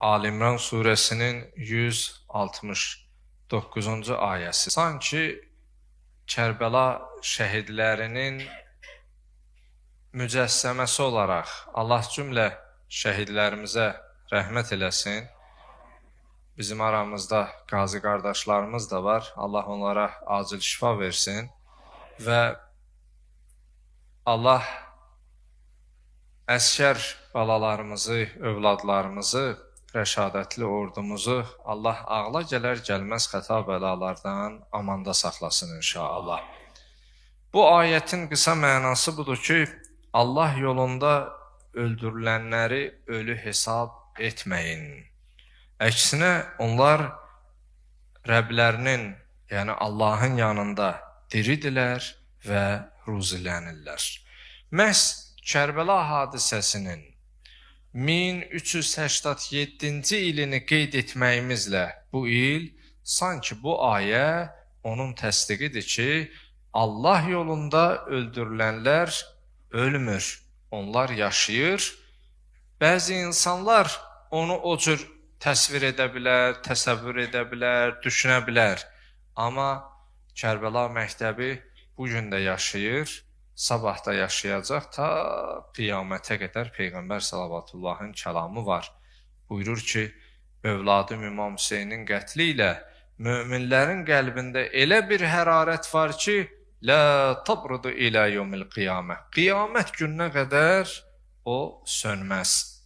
Ali-İmran suresinin 169-cu ayəsi. Sanki Kərbəla şəhidlərinin mücəssəməsi olaraq Allah cümlə şəhidlərimizə rəhmət eləsin. Bizim aramızda qazi qardaşlarımız da var. Allah onlara acil şifa versin və Allah əskər balalarımızı, övladlarımızı, rəşadətli ordumuzu Allah ağla gələr gəlməz xəta bəlalardan amanda saxlasın inşallah. Bu ayətin qısa mənası budur ki, Allah yolunda öldürülənləri ölü hesab etməyin. Əksinə onlar Rəblərinin, yəni Allahın yanında diridirlər və ruzilənirlər. Məhz Kərbəla hadisəsinin 1387-ci ilini qeyd etməyimizlə bu il sanki bu ayə onun təsdiqidir ki, Allah yolunda öldürülənlər ölmür, onlar yaşayır. Bəzi insanlar onu o cür təsvir edə bilər, təsəvvür edə bilər, düşünə bilər. Amma Kərbəla məktəbi bugün də yaşayır, sabah da yaşayacaq, ta qiyamətə qədər Peyğəmbər Salavatullahın kəlamı var. Buyurur ki, övladım İmam Hüseynin qətli ilə möminlərin qəlbində elə bir hərarət var ki, lə tabrudu ilə yevmil qiyamə. Qiyamət gününə qədər o sönməz.